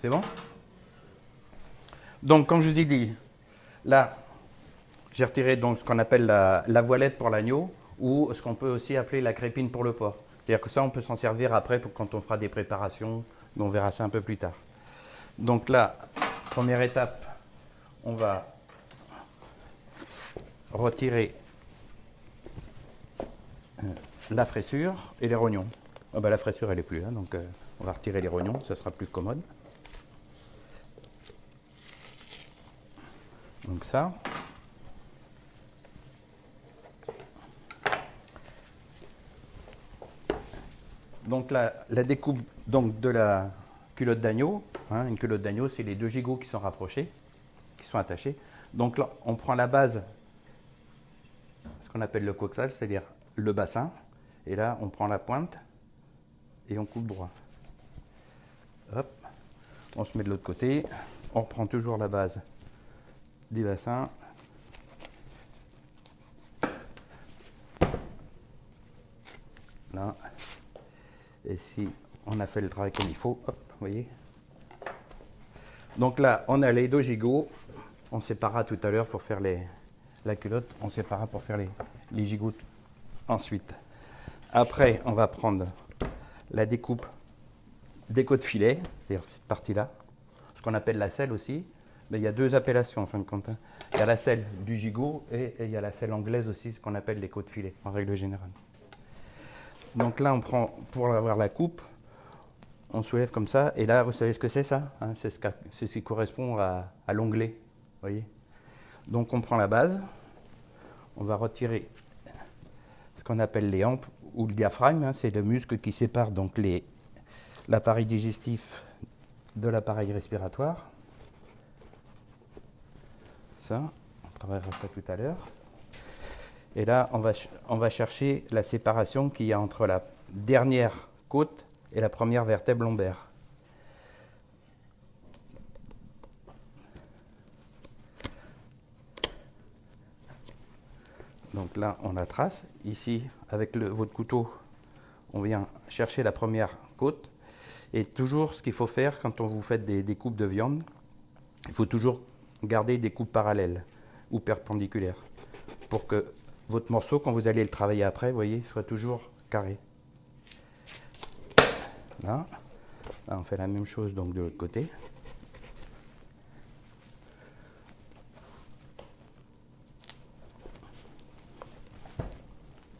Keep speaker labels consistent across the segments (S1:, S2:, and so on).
S1: C'est bon? Donc, comme je vous ai dit, là, j'ai retiré donc ce qu'on appelle la voilette pour l'agneau ou ce qu'on peut aussi appeler la crépine pour le porc. C'est-à-dire que ça, on peut s'en servir après pour quand on fera des préparations, mais on verra ça un peu plus tard. Donc là, première étape, on va retirer la fraissure et les rognons. Ah bah, la fraissure, elle n'est plus là, donc on va retirer les rognons, ça sera plus commode. Donc ça. Donc la découpe donc, de la culotte d'agneau, hein, une culotte d'agneau, c'est les deux gigots qui sont rapprochés, qui sont attachés. Donc là, on prend la base, ce qu'on appelle le coxal, c'est-à-dire le bassin, et là, on prend la pointe et on coupe droit. Hop, on se met de l'autre côté, on reprend toujours la base des bassins. Là. Et si on a fait le travail comme il faut, hop, vous voyez. Donc là, on a les deux gigots. On séparera tout à l'heure pour faire la culotte. On séparera pour faire les gigots ensuite. Après, on va prendre la découpe des côtes filets, c'est-à-dire cette partie-là, ce qu'on appelle la selle aussi. Mais il y a deux appellations en fin de compte. Il y a la selle du gigot et il y a la selle anglaise aussi, ce qu'on appelle les côtes filets, en règle générale. Donc là, on prend, pour avoir la coupe, on soulève comme ça. Et là, vous savez ce que c'est ça, hein? C'est ce qui correspond à l'onglet. Voyez. Donc on prend la base, on va retirer ce qu'on appelle les hampes ou le diaphragme, hein, c'est le muscle qui sépare donc l'appareil digestif de l'appareil respiratoire. Ça, on travaillera ça tout à l'heure. Et là, on va chercher la séparation qu'il y a entre la dernière côte et la première vertèbre lombaire. Donc là, on la trace. Ici, avec votre couteau, on vient chercher la première côte. Et toujours, ce qu'il faut faire quand vous faites des coupes de viande, il faut toujours garder des coupes parallèles ou perpendiculaires pour que votre morceau, quand vous allez le travailler après, vous voyez, soit toujours carré. Là, on fait la même chose donc de l'autre côté.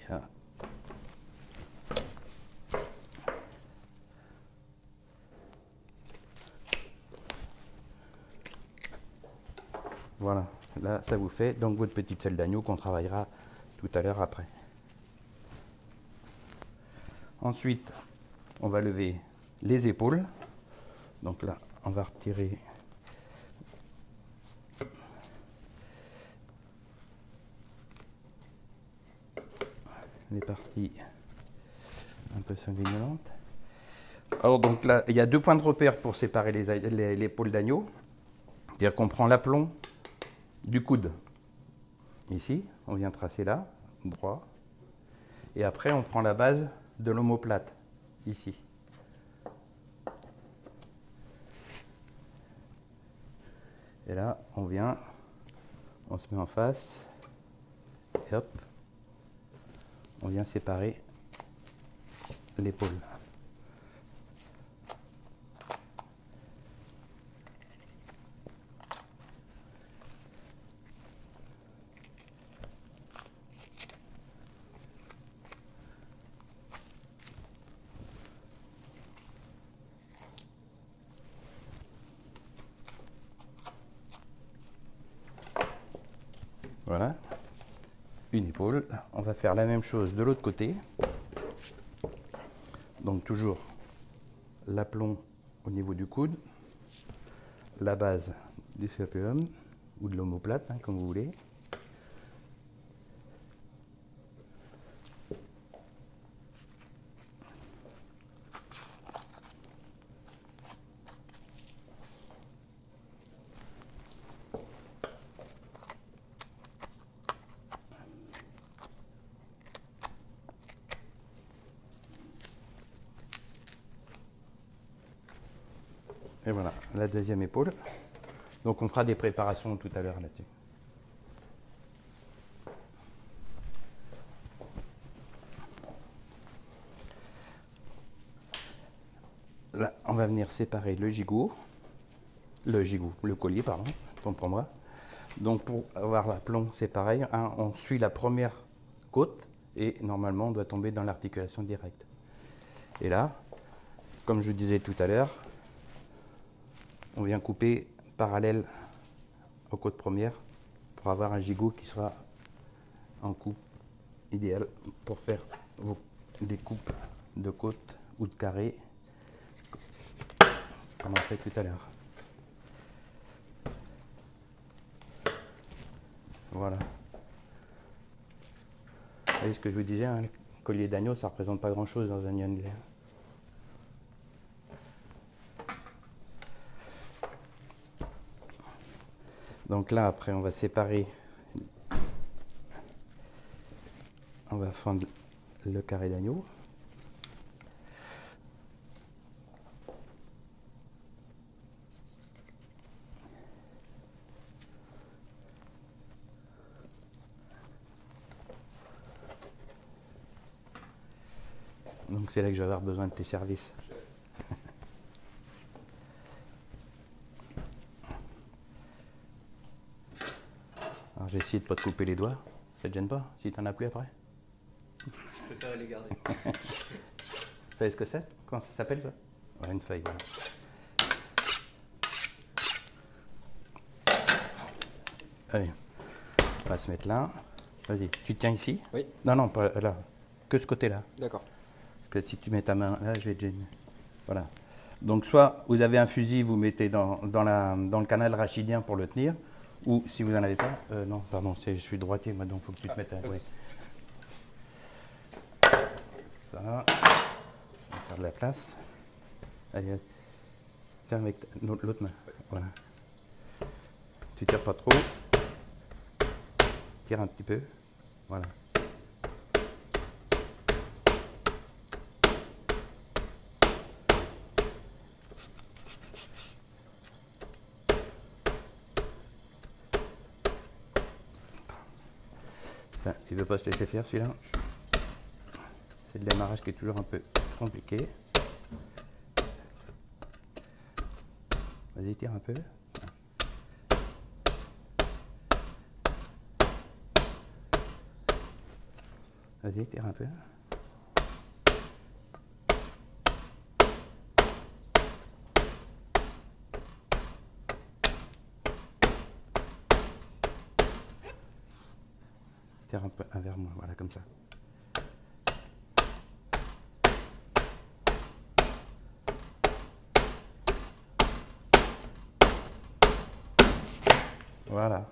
S1: Là. Voilà, là ça vous fait donc votre petite selle d'agneau qu'on travaillera tout à l'heure après. Ensuite, on va lever les épaules. Donc là, on va retirer les parties un peu sanguinolentes. Alors donc là, il y a deux points de repère pour séparer l'épaule d'agneau. C'est-à-dire qu'on prend l'aplomb du coude. Ici, on vient tracer là, droit. Et après, on prend la base de l'omoplate, ici. Et là, on vient, on se met en face, et hop, on vient séparer l'épaule. Voilà, une épaule. On va faire la même chose de l'autre côté. Donc toujours l'aplomb au niveau du coude, la base du scapulum ou de l'omoplate, hein, comme vous voulez. Et voilà, la deuxième épaule. Donc on fera des préparations tout à l'heure là-dessus. Là, on va venir séparer le collier, pardon, tant pour moi. Donc pour avoir l'aplomb, c'est pareil, hein, on suit la première côte et normalement on doit tomber dans l'articulation directe. Et là, comme je disais tout à l'heure, on vient couper parallèle aux côtes premières pour avoir un gigot qui soit en coupe idéal pour faire des coupes de côte ou de carré comme on a fait tout à l'heure. Voilà. Vous voyez ce que je vous disais, hein, le collier d'agneau, ça ne représente pas grand-chose dans un Yongle. Donc là, après, on va séparer, on va fendre le carré d'agneau. Donc c'est là que je vais avoir besoin de tes services. Alors j'ai essayé de ne pas te couper les doigts. Ça te gêne pas si tu n'en as plus après?
S2: Je préfère les garder.
S1: Vous savez ce que c'est? Comment ça s'appelle ça? Ouais, une feuille, voilà. Allez, on va se mettre là. Vas-y, tu tiens ici?
S2: Oui.
S1: Non, non, pas là. Que ce côté-là.
S2: D'accord.
S1: Parce que si tu mets ta main là, je vais te gêner. Voilà. Donc soit vous avez un fusil, vous mettez dans le canal rachidien pour le tenir, ou si vous n'en avez pas, non, pardon, je suis droitier, moi, donc il faut que tu te mettes à... Oui. Ça, on va faire de la place. Allez, tiens avec l'autre main. Voilà. Tu tires pas trop. Tire un petit peu. Voilà. Ça, il ne veut pas se laisser faire celui-là. C'est le démarrage qui est toujours un peu compliqué. Vas-y, tire un peu. Vas-y, tire un peu. Tire un peu vers moi, voilà, comme ça. Voilà.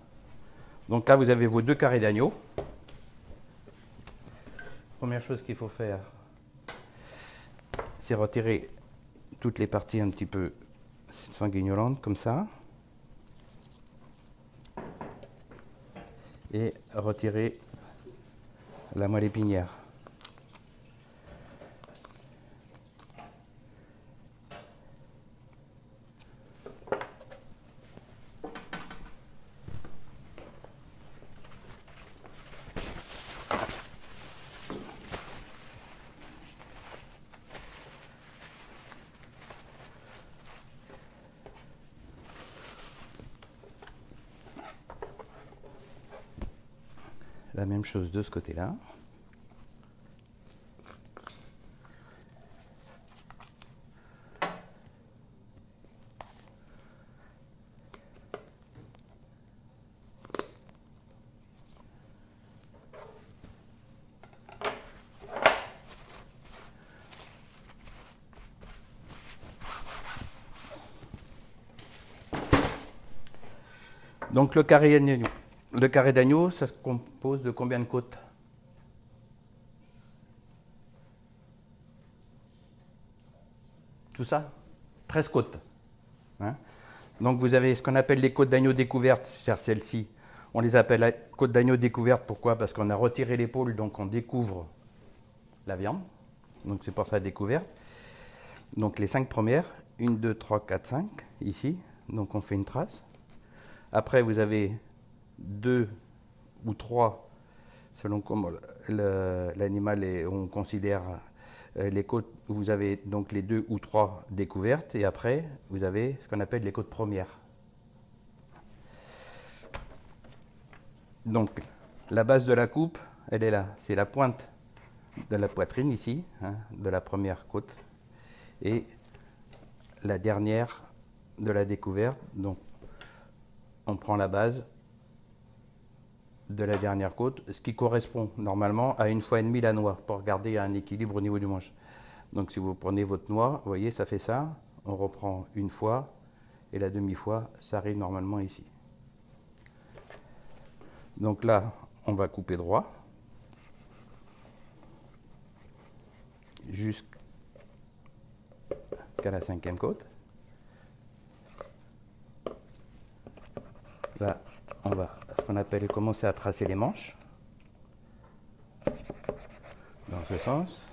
S1: Donc là, vous avez vos deux carrés d'agneau. Première chose qu'il faut faire, c'est retirer toutes les parties un petit peu sanguignolantes, comme ça. Et retirer la moelle épinière. La même chose de ce côté-là. Donc le carré d'agneau, ça se compose de combien de côtes? Tout ça? 13 côtes. Hein? Donc vous avez ce qu'on appelle les côtes d'agneau découvertes, c'est-à-dire celles-ci. On les appelle côtes d'agneau découvertes, pourquoi? Parce qu'on a retiré l'épaule, donc on découvre la viande. Donc c'est pour ça découverte. Donc les 5 premières. 1, 2, 3, 4, 5 ici. Donc on fait une trace. Après, vous avez 2 ou 3, selon comment l'animal est, on considère les côtes. Vous avez donc les 2 ou 3 découvertes. Et après, vous avez ce qu'on appelle les côtes premières. Donc, la base de la coupe, elle est là. C'est la pointe de la poitrine ici, hein, de la première côte. Et la dernière de la découverte. Donc, on prend la base de la dernière côte, ce qui correspond normalement à 1 fois et demi la noix, pour garder un équilibre au niveau du manche. Donc si vous prenez votre noix, vous voyez, ça fait ça, on reprend 1 fois, et la demi-fois, ça arrive normalement ici. Donc là, on va couper droit, jusqu'à la 5e côte. Là, on va, ce qu'on appelle, commencer à tracer les manches, dans ce sens.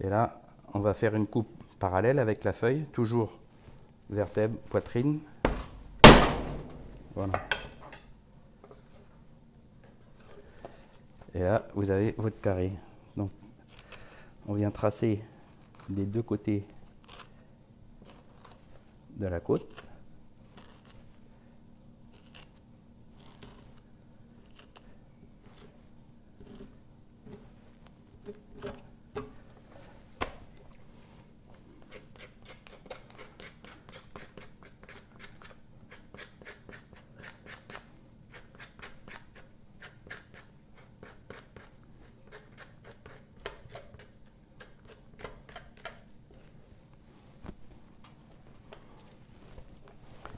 S1: Et là, on va faire une coupe parallèle avec la feuille, toujours vertèbre, poitrine. Voilà. Et là, vous avez votre carré. Donc, on vient tracer des 2 côtés de la côte.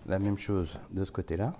S1: La même chose de ce côté-là.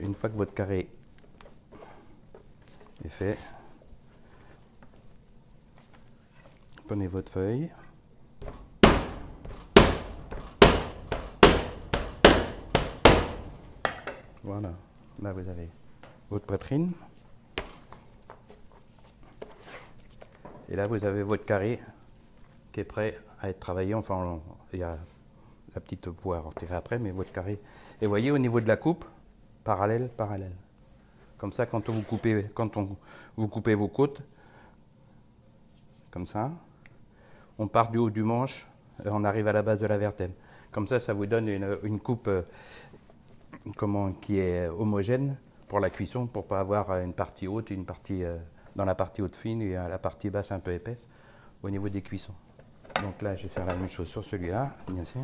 S1: Une fois que votre carré est fait, prenez votre feuille. Voilà, là vous avez votre poitrine. Et là vous avez votre carré qui est prêt à être travaillé. Enfin, il y a la petite poire à retirer après, mais votre carré. Et vous voyez, au niveau de la coupe, parallèle, parallèle. Comme ça, quand vous coupez vos côtes, comme ça, on part du haut du manche, on arrive à la base de la vertèbre. Comme ça vous donne une coupe qui est homogène pour la cuisson, pour ne pas avoir une partie haute, une partie dans la partie haute fine et la partie basse un peu épaisse au niveau des cuissons. Donc là, je vais faire la même chose sur celui-là, bien sûr.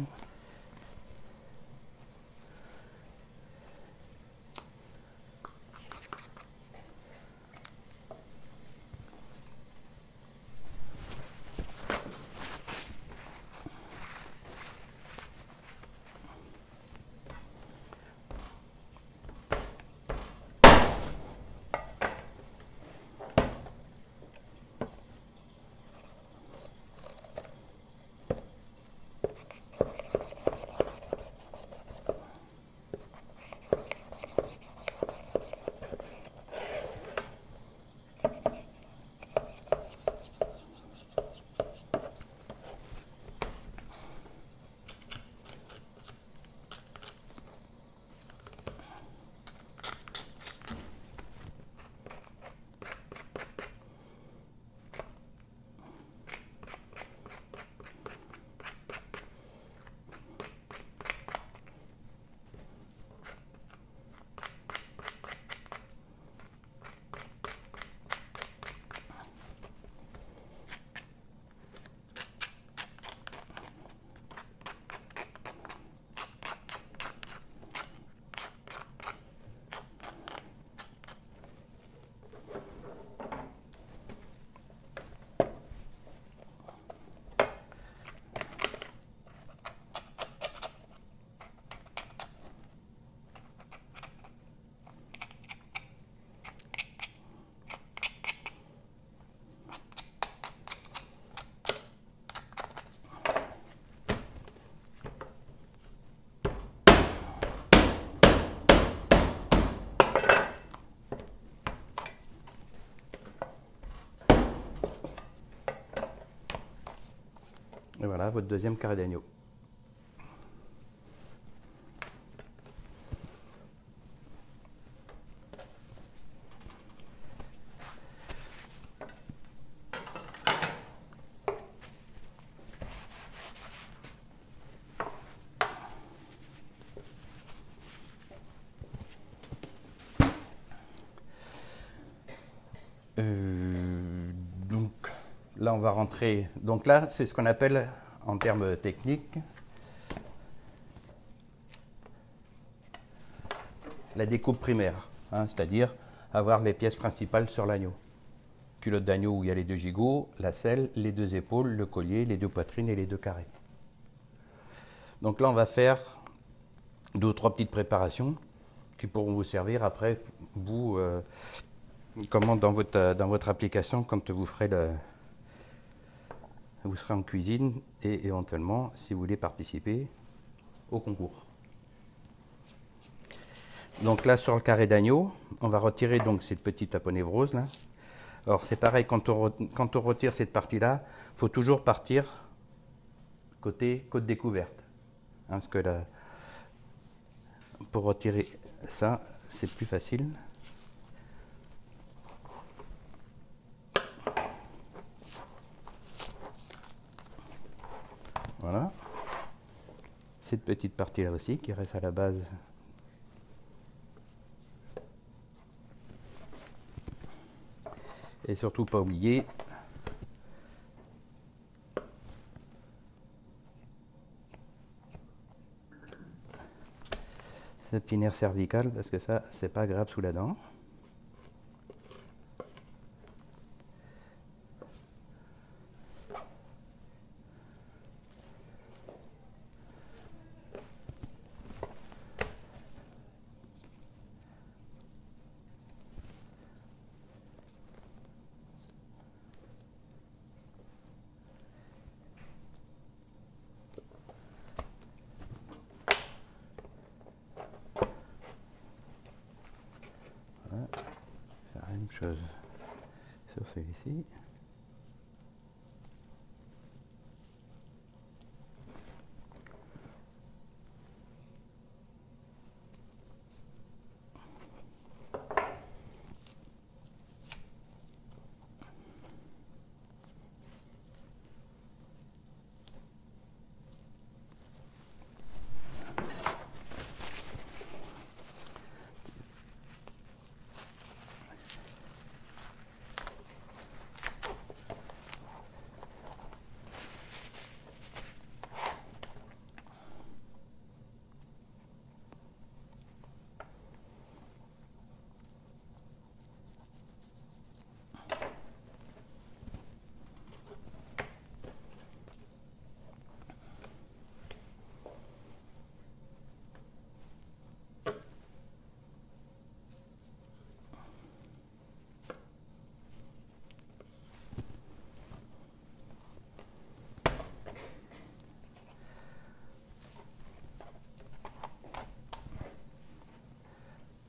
S1: Voilà votre deuxième carré d'agneau. Donc là, on va rentrer. Donc là, c'est ce qu'on appelle, en termes techniques, la découpe primaire, hein, c'est-à-dire avoir les pièces principales sur l'agneau. Culotte d'agneau où il y a les 2 gigots, la selle, les 2 épaules, le collier, les 2 poitrines et les 2 carrés. Donc là, on va faire 2 ou 3 petites préparations qui pourront vous servir après, vous, comment dans votre application, quand vous ferez vous serez en cuisine et éventuellement, si vous voulez participer au concours. Donc là, sur le carré d'agneau, on va retirer donc cette petite aponévrose là. Alors c'est pareil, quand on retire cette partie-là, il faut toujours partir côté côte découverte. Hein, parce que là, pour retirer ça, c'est plus facile. Voilà. Cette petite partie-là aussi qui reste à la base. Et surtout pas oublier ce petit nerf cervical parce que ça, c'est pas agréable sous la dent. Voilà. Faire la même chose sur celui-ci.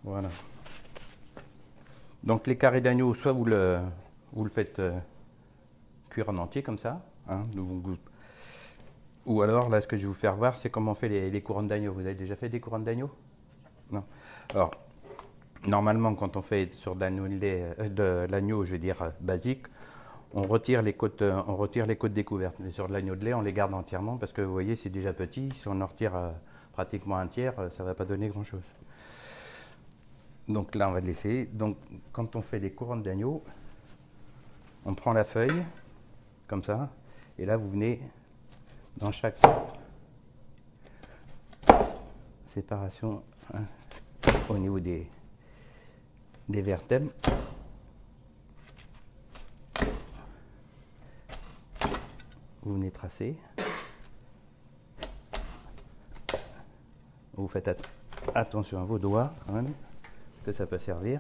S1: Voilà. Donc les carrés d'agneau, soit vous le faites cuire en entier comme ça, hein, ou alors là ce que je vais vous faire voir c'est comment on fait les couronnes d'agneau. Vous avez déjà fait des couronnes d'agneau? Non. Alors normalement quand on fait sur de l'agneau, je veux dire basique, on retire les côtes découvertes. Mais sur de l'agneau de lait, on les garde entièrement parce que vous voyez c'est déjà petit. Si on en retire pratiquement un tiers, ça ne va pas donner grand chose. Donc là, on va le laisser. Donc, quand on fait des couronnes d'agneau, on prend la feuille, comme ça, et là, vous venez dans chaque séparation, hein, au niveau des vertèbres. Vous venez tracer. Vous faites attention à vos doigts, quand même, que ça peut servir.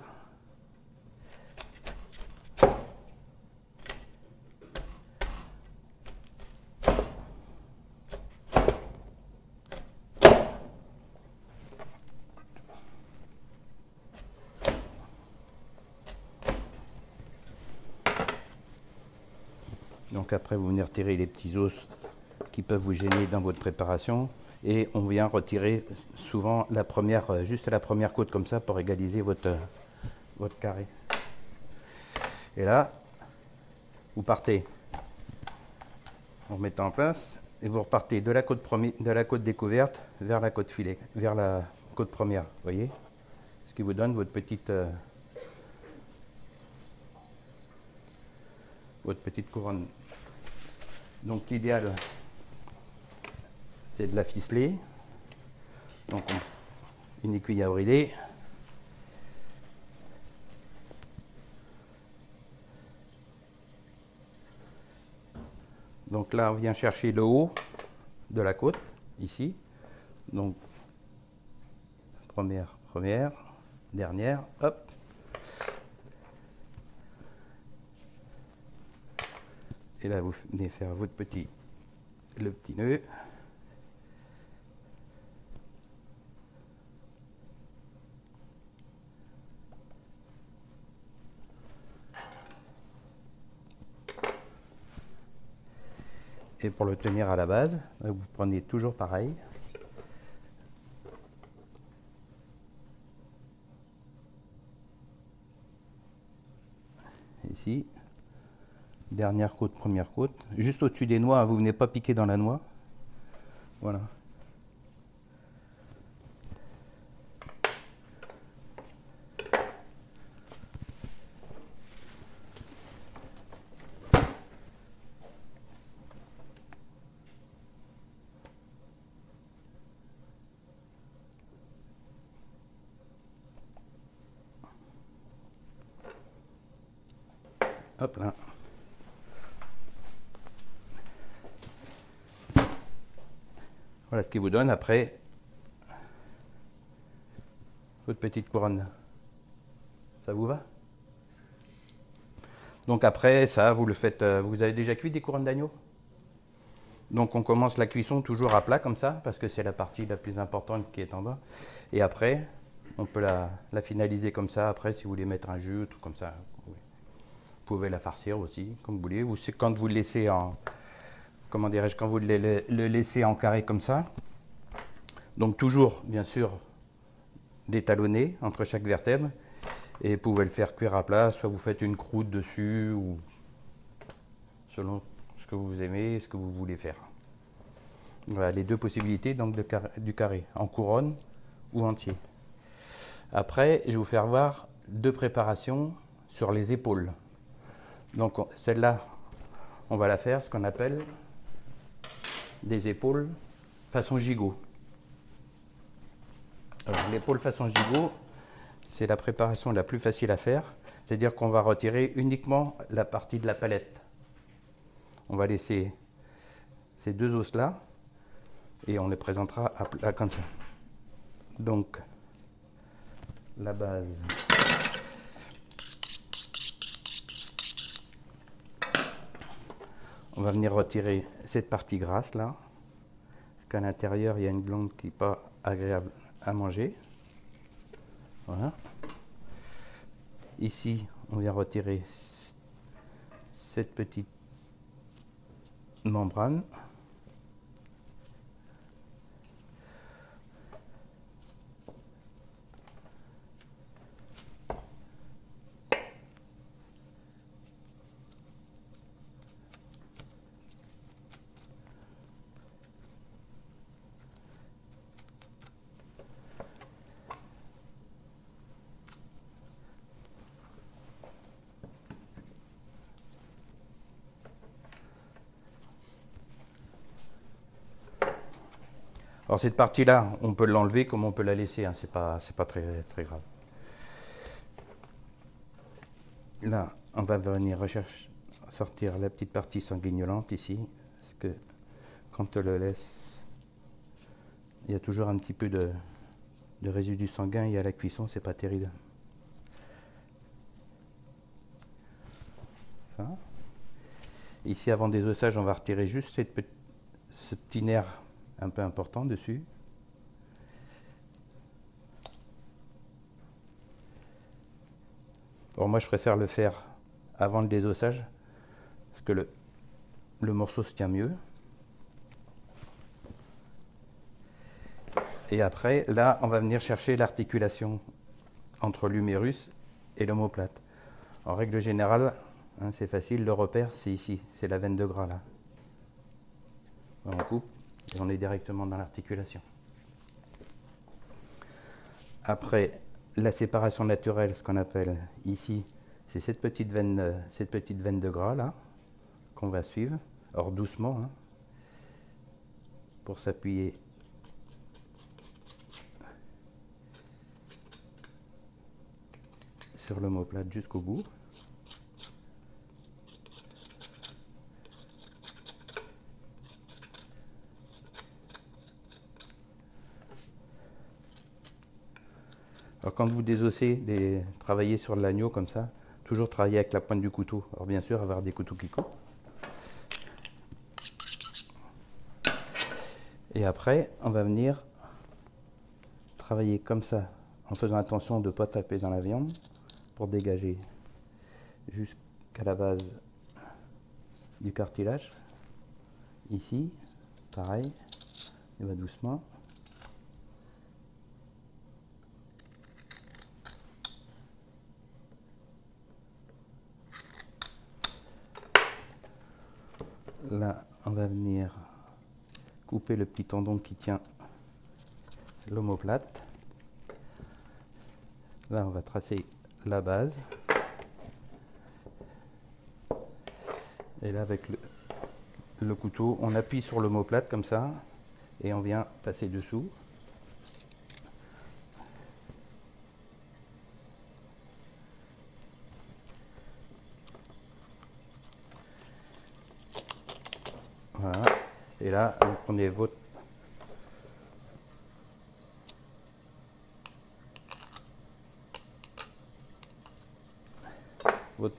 S1: Donc après vous venez retirer les petits os qui peuvent vous gêner dans votre préparation. Et on vient retirer souvent la première, juste la première côte comme ça pour égaliser votre carré. Et là, vous partez en remettant en place et vous repartez de la côte découverte vers la côte filet, vers la côte première. Vous voyez, ce qui vous donne votre petite couronne. Donc l'idéal, c'est de la ficeler. Donc une aiguille à brider. Donc là, on vient chercher le haut de la côte, ici. Donc première, dernière, hop. Et là, vous venez faire le petit nœud. Et pour le tenir à la base, vous prenez toujours pareil. Ici. Dernière côte, première côte. Juste au-dessus des noix, vous ne venez pas piquer dans la noix. Voilà. Hop là. Voilà ce qui vous donne après votre petite couronne. Ça vous va? Donc après ça, vous le faites. Vous avez déjà cuit des couronnes d'agneau? Donc on commence la cuisson toujours à plat comme ça, parce que c'est la partie la plus importante qui est en bas. Et après, on peut la finaliser comme ça. Après, si vous voulez mettre un jus, tout comme ça, vous pouvez la farcir aussi, comme vous voulez. Ou c'est quand vous le laissez en, comment dirais-je, quand vous le laissez en carré comme ça. Donc toujours, bien sûr, détalonner entre chaque vertèbre. Et vous pouvez le faire cuire à plat, soit vous faites une croûte dessus, ou selon ce que vous aimez, ce que vous voulez faire. Voilà les deux possibilités donc du carré, en couronne ou entier. Après, je vais vous faire voir deux préparations sur les épaules. Donc celle-là, on va la faire, ce qu'on appelle des épaules façon gigot. Alors l'épaule façon gigot, c'est la préparation la plus facile à faire, c'est-à-dire qu'on va retirer uniquement la partie de la palette. On va laisser ces deux os-là et on les présentera à plat comme ça. Donc la base. On va venir retirer cette partie grasse là, parce qu'à l'intérieur il y a une glande qui n'est pas agréable à manger. Voilà. Ici, on vient retirer cette petite membrane. Alors cette partie-là, on peut l'enlever comme on peut la laisser, hein. C'est pas très, très grave. Là, on va venir sortir la petite partie sanguignolente ici, parce que quand on le laisse, il y a toujours un petit peu de résidus sanguins et à la cuisson, c'est pas terrible. Ça. Ici, avant des ossages, on va retirer juste ce petit nerf un peu important dessus. Bon, moi je préfère le faire avant le désossage parce que le morceau se tient mieux. Et après, là, on va venir chercher l'articulation entre l'humérus et l'omoplate. En règle générale, hein, c'est facile, le repère, c'est ici, c'est la veine de gras là. On coupe et on est directement dans l'articulation. Après, la séparation naturelle, ce qu'on appelle ici, c'est cette petite veine de gras là, qu'on va suivre, alors doucement, hein, pour s'appuyer sur l'omoplate jusqu'au bout. Alors quand vous désossez, travaillez sur l'agneau comme ça, toujours travailler avec la pointe du couteau. Alors bien sûr, avoir des couteaux qui coupent. Et après, on va venir travailler comme ça, en faisant attention de ne pas taper dans la viande, pour dégager jusqu'à la base du cartilage. Ici, pareil, et va doucement. Là, on va venir couper le petit tendon qui tient l'omoplate. Là, on va tracer la base. Et là, avec le couteau, on appuie sur l'omoplate comme ça et on vient passer dessous. Voilà. Et là, vous prenez votre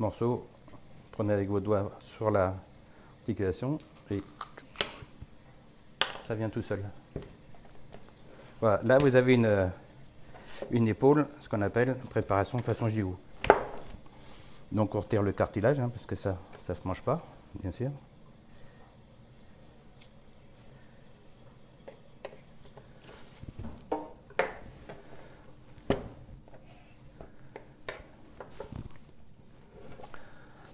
S1: morceau, prenez avec vos doigts sur la articulation et ça vient tout seul. Voilà, là vous avez une épaule, ce qu'on appelle préparation façon gigot. Donc on retire le cartilage, hein, parce que ça ne se mange pas, bien sûr.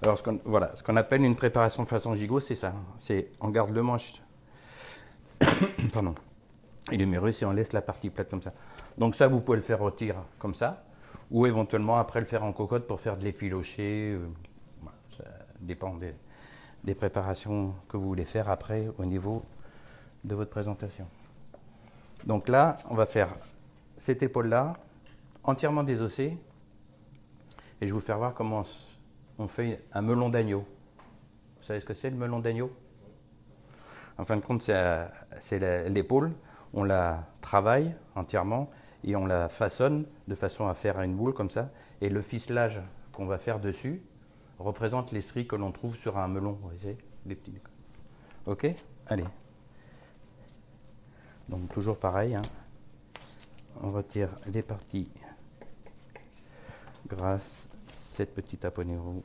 S1: Alors ce qu'on appelle une préparation façon gigot, c'est ça. C'est on garde le manche pardon, et l'humérus et on laisse la partie plate comme ça. Donc ça, vous pouvez le faire rôtir comme ça, ou éventuellement après le faire en cocotte pour faire de l'effiloché. Voilà, ça dépend des préparations que vous voulez faire après au niveau de votre présentation. Donc là, on va faire cette épaule-là, entièrement désossée, et je vais vous faire voir comment on fait un melon d'agneau. Vous savez ce que c'est le melon d'agneau? En fin de compte, c'est l'épaule. On la travaille entièrement et on la façonne de façon à faire une boule comme ça. Et le ficelage qu'on va faire dessus représente les stries que l'on trouve sur un melon. Vous voyez, les petits. Ok? Allez. Donc toujours pareil, hein. On retire les parties grasses, cette petite aponero.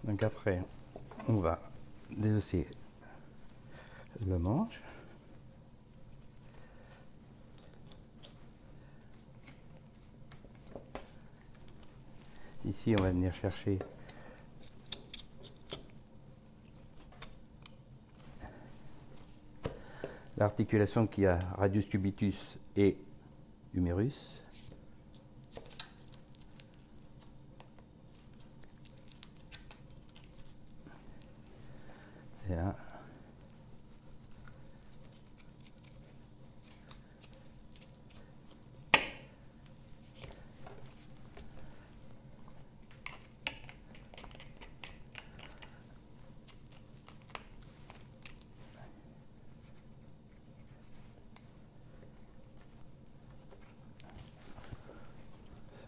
S1: Donc après, on va désosser le manche. Ici, on va venir chercher l'articulation qui a radius cubitus et humérus. Et là.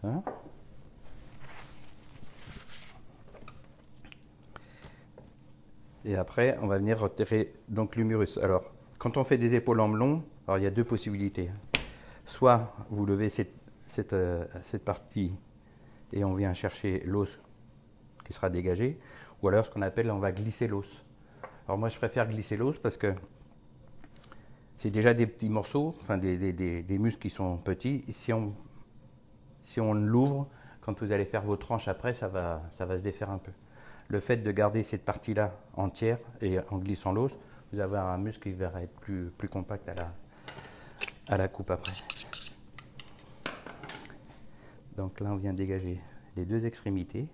S1: Ça. Et après, on va venir retirer donc l'humérus. Alors, quand on fait des épaules en melon, alors il y a deux possibilités. Soit vous levez cette partie et on vient chercher l'os qui sera dégagé, ou alors ce qu'on appelle, on va glisser l'os. Alors moi, je préfère glisser l'os parce que c'est déjà des petits morceaux, enfin des muscles qui sont petits. Si on l'ouvre, quand vous allez faire vos tranches après, ça va se défaire un peu. Le fait de garder cette partie-là entière et en glissant l'os, vous avez un muscle qui va être plus compact à la coupe après. Donc là, on vient dégager les deux extrémités.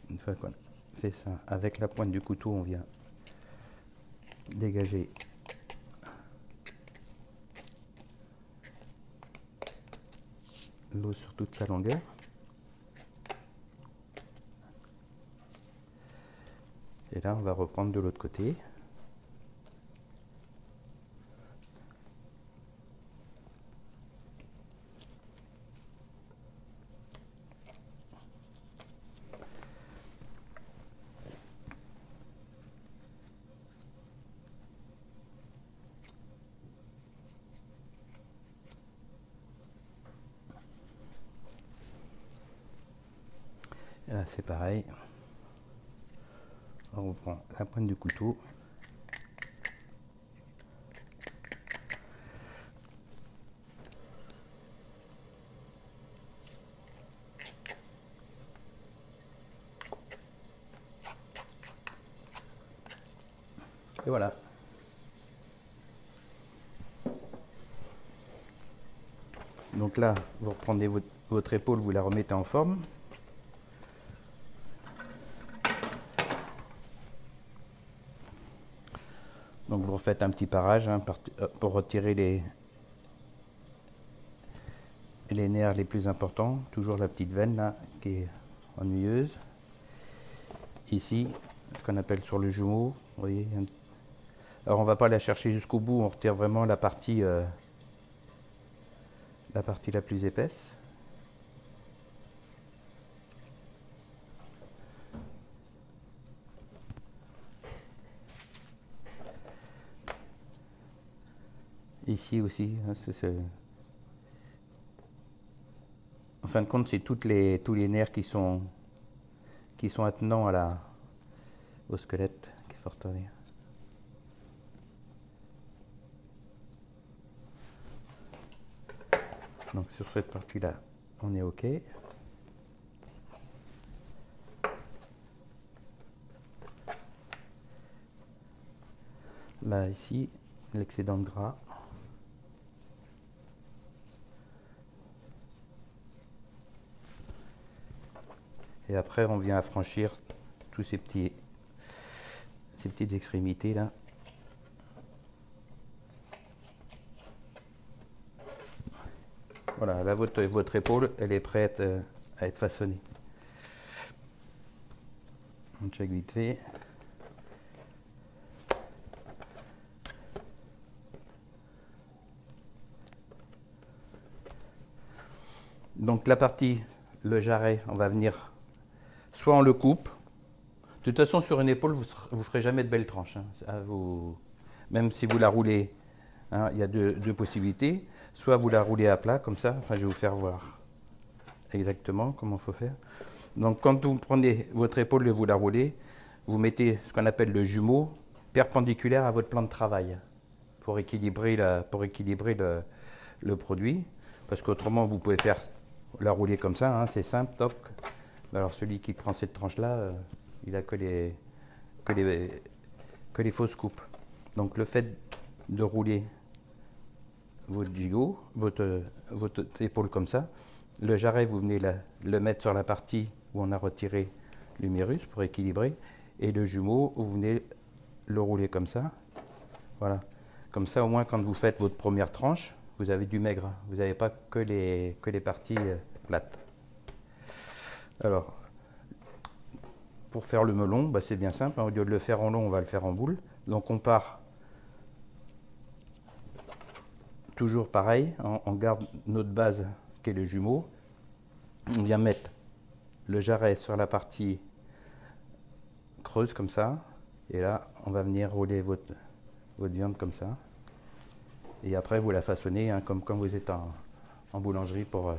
S1: Une fois qu'on fait ça, avec la pointe du couteau, on vient dégager l'os sur toute sa longueur. Et là, on va reprendre de l'autre côté. Et là, c'est pareil. On reprend la pointe du couteau. Et voilà. Donc là, vous reprenez votre épaule, vous la remettez en forme. Donc vous refaites un petit parage pour retirer les nerfs les plus importants. Toujours la petite veine là qui est ennuyeuse. Ici, ce qu'on appelle sur le jumeau. Vous voyez, alors on ne va pas la chercher jusqu'au bout, on retire vraiment la partie la plus épaisse. Ici aussi, en fin de compte, c'est tous les nerfs qui sont attenants au squelette qu'il faut retourner. Donc sur cette partie-là, on est OK. Là, ici, l'excédent de gras. Et après, on vient affranchir tous ces petites extrémités là. Voilà, là votre épaule, elle est prête à être façonnée. On check vite fait. Donc la partie le jarret, on va venir, soit on le coupe. De toute façon, sur une épaule, vous ne ferez jamais de belles tranches. Hein. Même si vous la roulez, hein, il y a deux possibilités. Soit vous la roulez à plat, comme ça. Enfin, je vais vous faire voir exactement comment il faut faire. Donc, quand vous prenez votre épaule et vous la roulez, vous mettez ce qu'on appelle le jumeau perpendiculaire à votre plan de travail pour équilibrer le produit. Parce qu'autrement, vous pouvez la rouler comme ça, hein, c'est simple, toc. Alors, celui qui prend cette tranche-là, il n'a que les fausses coupes. Donc, le fait de rouler votre gigot, votre épaule comme ça, le jarret, vous venez le mettre sur la partie où on a retiré l'humérus pour équilibrer, et le jumeau, vous venez le rouler comme ça. Voilà. Comme ça, au moins, quand vous faites votre première tranche, vous avez du maigre. Vous n'avez pas que les parties plates. Alors, pour faire le melon, bah, c'est bien simple. Au lieu de le faire en long, on va le faire en boule. Donc, on part toujours pareil. On garde notre base qui est le jumeau. On vient mettre le jarret sur la partie creuse comme ça. Et là, on va venir rouler votre viande comme ça. Et après, vous la façonnez hein, comme vous êtes en boulangerie pour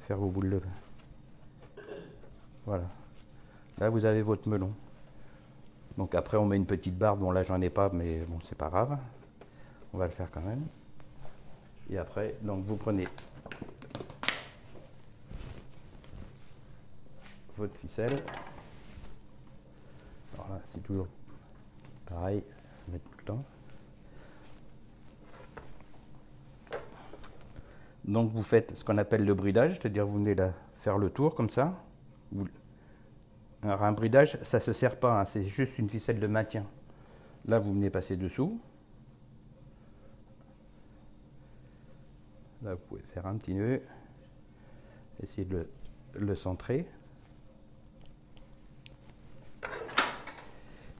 S1: faire vos boules de pain. Voilà. Là, vous avez votre melon. Donc après, on met une petite barre. Bon, là, j'en ai pas, mais bon, c'est pas grave. On va le faire quand même. Et après, donc vous prenez votre ficelle. Alors là, c'est toujours pareil, mettre tout le temps. Donc vous faites ce qu'on appelle le bridage, c'est-à-dire vous venez là faire le tour comme ça. Alors un bridage, ça ne se serre pas, hein, c'est juste une ficelle de maintien. Là, vous venez passer dessous. Là, vous pouvez faire un petit nœud, essayer de le centrer.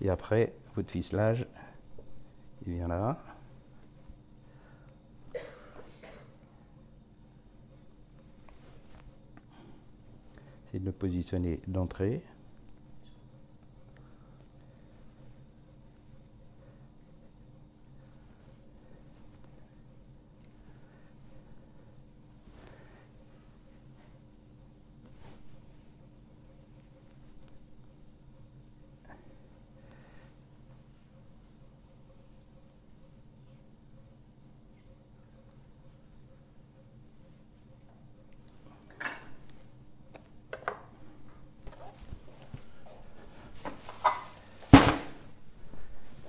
S1: Et après, votre ficelage, il vient là. Essayez de le positionner d'entrée.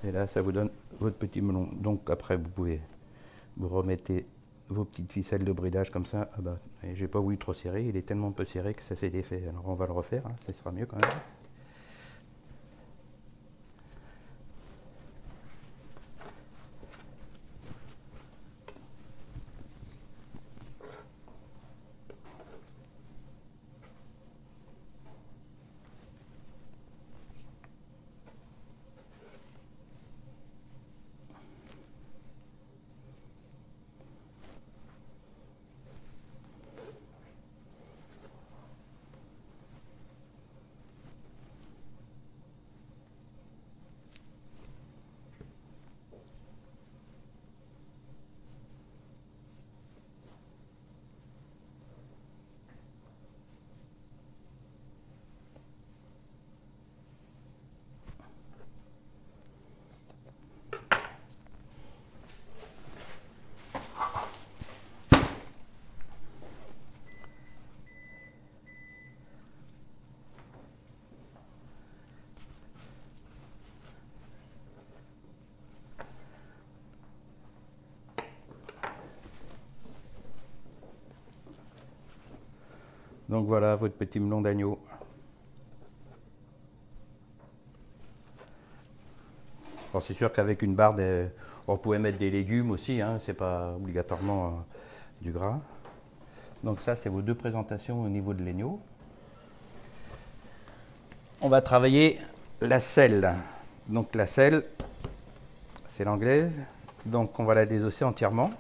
S1: Et là, ça vous donne votre petit melon. Donc après, vous remettez vos petites ficelles de bridage comme ça. Ah bah, j'ai pas voulu trop serrer, il est tellement peu serré que ça s'est défait. Alors on va le refaire, hein, ça sera mieux quand même. Donc voilà votre petit melon d'agneau. Alors c'est sûr qu'avec une barre, on pouvait mettre des légumes aussi, hein, c'est pas obligatoirement du gras. Donc ça, c'est vos deux présentations au niveau de l'agneau. On va travailler la selle. Donc la selle, c'est l'anglaise. Donc on va la désosser entièrement.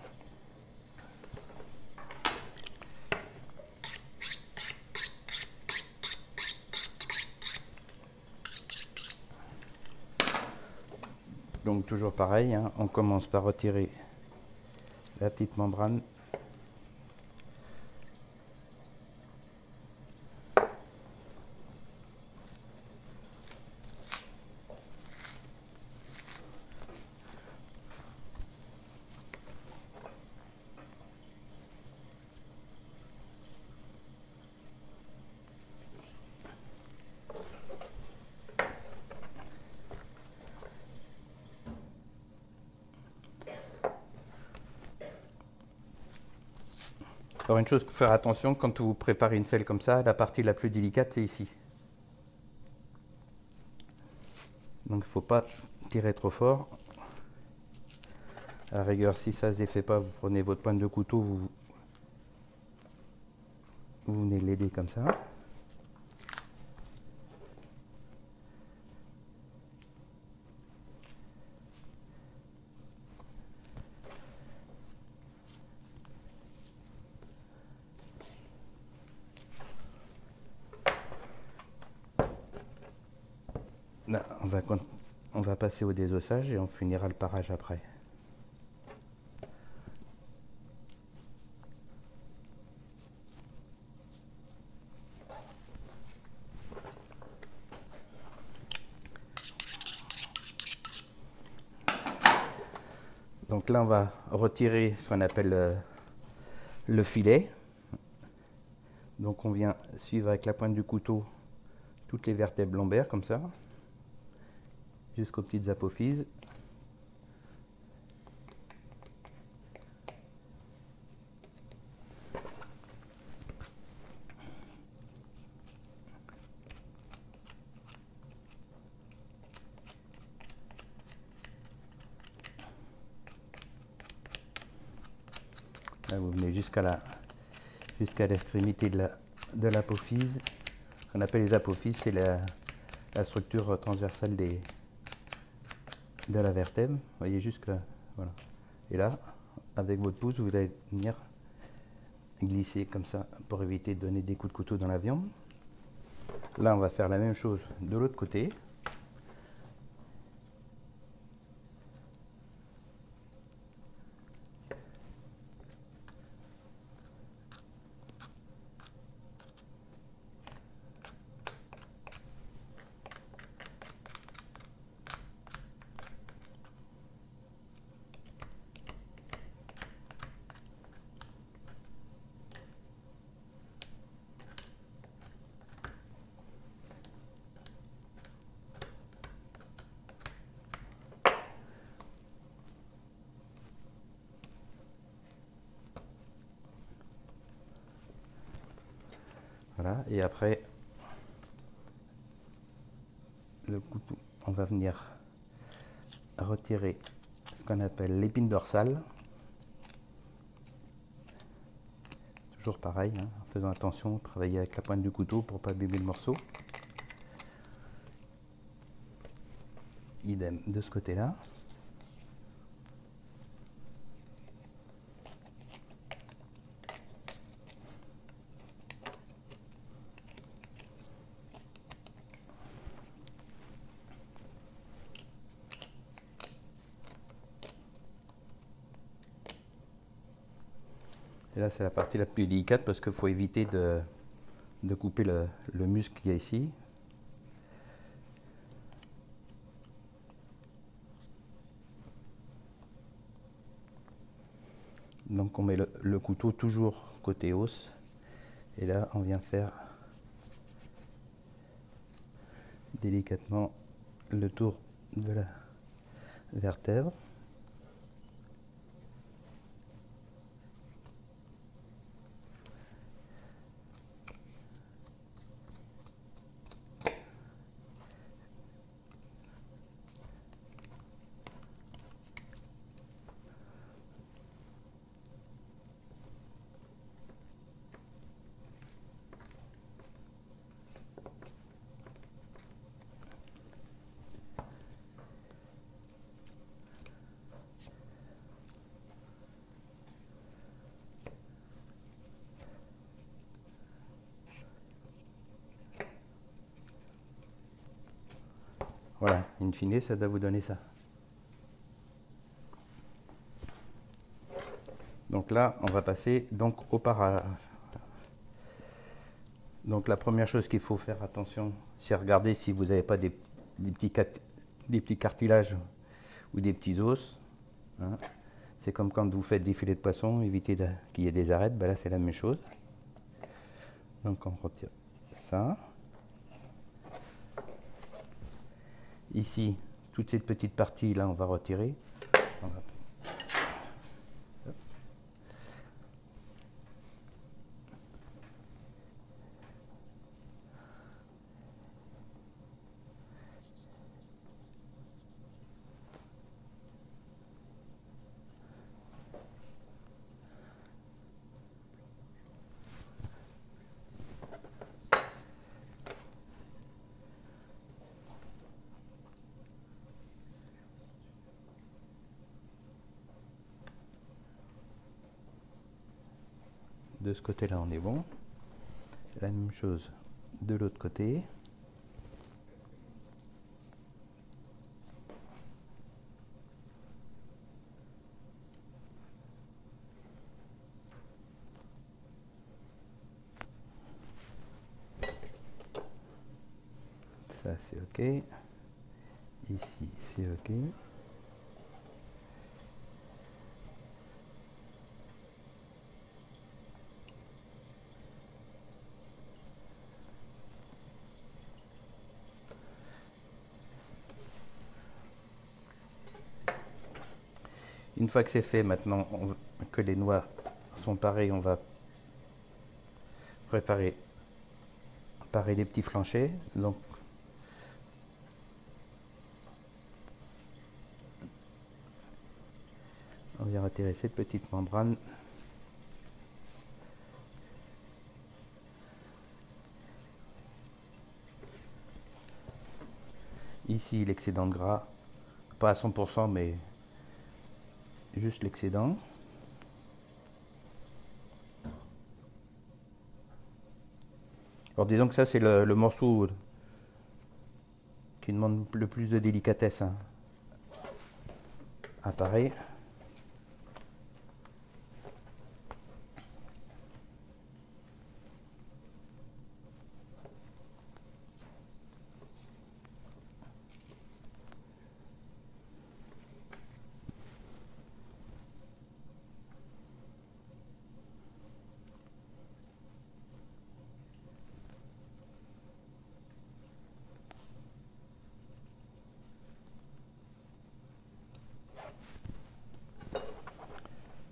S1: Donc toujours pareil, hein, on commence par retirer la petite membrane. Alors une chose, il faut faire attention quand vous préparez une selle comme ça, la partie la plus délicate c'est ici. Donc il ne faut pas tirer trop fort. À la rigueur, si ça ne se défait pas, vous prenez votre pointe de couteau, vous venez l'aider comme ça. Là, on va passer au désossage et on finira le parage après. Donc là, on va retirer ce qu'on appelle le filet. Donc on vient suivre avec la pointe du couteau toutes les vertèbres lombaires comme ça, jusqu'aux petites apophyses. Là, vous venez jusqu'à l'extrémité de l'apophyse. Ce qu'on appelle les apophyses, c'est la structure transversale de la vertèbre. Vous voyez jusqu'à... Voilà. Et là, avec votre pouce, vous allez venir glisser comme ça pour éviter de donner des coups de couteau dans la viande. Là, on va faire la même chose de l'autre côté. Voilà, et après, le couteau, on va venir retirer ce qu'on appelle l'épine dorsale. Toujours pareil, hein, en faisant attention, travailler avec la pointe du couteau pour ne pas abîmer le morceau. Idem de ce côté-là. Et là, c'est la partie la plus délicate parce qu'il faut éviter de couper le muscle qu'il y a ici. Donc on met le couteau toujours côté os. Et là, on vient faire délicatement le tour de la vertèbre. Voilà, in fine, ça doit vous donner ça. Donc là, on va passer donc au para. Donc la première chose qu'il faut faire attention, c'est regarder si vous n'avez pas des petits cartilages ou des petits os. Hein. C'est comme quand vous faites des filets de poisson, évitez qu'il y ait des arêtes. Ben là, c'est la même chose. Donc on retire ça. Ici, toute cette petite partie là, on va retirer. On va... De ce côté-là, on est bon. La même chose de l'autre côté. Ça, c'est OK. Ici, c'est OK. Une fois que c'est fait, maintenant que les noix sont pareilles, on va préparer les petits flanchers. Donc, on vient retirer cette petite membrane. Ici, l'excédent de gras, pas à 100%, mais juste l'excédent. Alors disons que ça c'est le morceau qui demande le plus de délicatesse. Hein. Ah, pareil.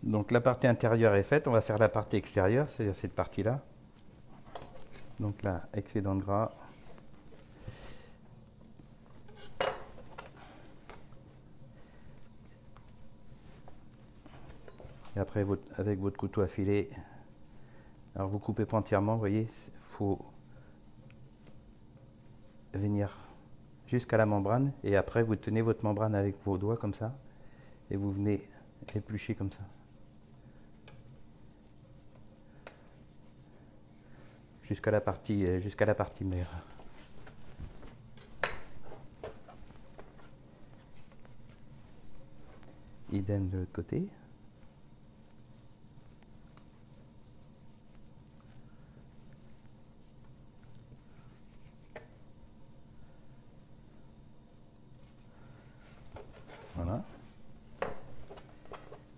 S1: Donc la partie intérieure est faite, on va faire la partie extérieure, c'est-à-dire cette partie-là. Donc là, excédent de gras. Et après, avec votre couteau affilé, alors vous coupez pas entièrement, vous voyez, il faut venir jusqu'à la membrane, et après vous tenez votre membrane avec vos doigts comme ça, et vous venez éplucher comme ça. Jusqu'à la partie mère. Idem de l'autre côté. Voilà.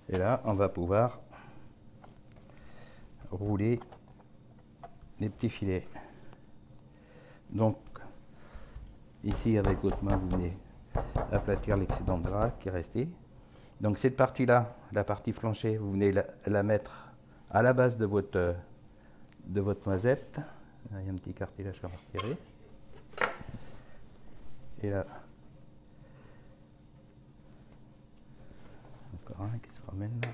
S1: Et là, on va pouvoir rouler les petits filets. Donc, ici, avec votre main, vous venez aplatir l'excédent de gras qui est resté. Donc, cette partie-là, la partie flanchée, vous venez la mettre à la base de votre noisette. Là, il y a un petit cartilage à retirer. Et là, encore un qui se ramène là.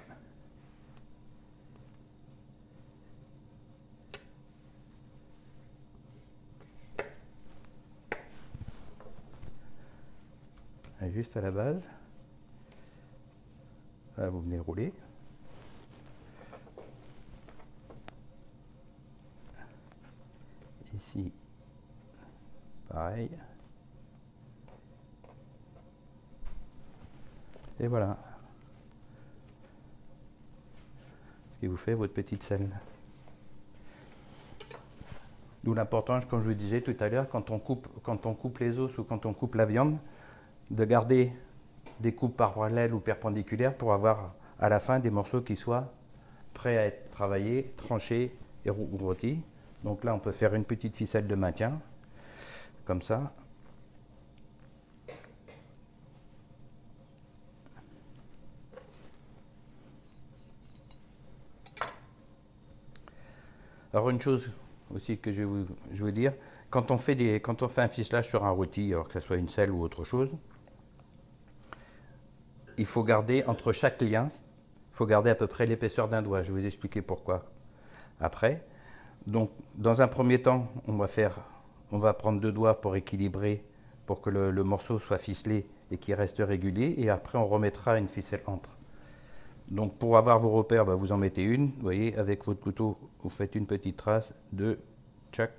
S1: Juste à la base. Là, vous venez rouler. Ici, pareil. Et voilà. qui vous fait votre petite selle. D'où l'importance, comme je vous disais tout à l'heure, quand on coupe les os ou quand on coupe la viande, de garder des coupes parallèles ou perpendiculaires pour avoir à la fin des morceaux qui soient prêts à être travaillés, tranchés et rôtis. Donc là, on peut faire une petite ficelle de maintien, comme ça. Alors une chose aussi que je veux dire, quand on fait un ficelage sur un rôti, alors que ce soit une selle ou autre chose, il faut garder entre chaque lien, il faut garder à peu près l'épaisseur d'un doigt. Je vais vous expliquer pourquoi après. Donc dans un premier temps, on va prendre 2 doigts pour équilibrer, pour que le morceau soit ficelé et qu'il reste régulier, et après on remettra une ficelle entre. Donc pour avoir vos repères, vous en mettez une, vous voyez, avec votre couteau, vous faites une petite trace, 2, tchac,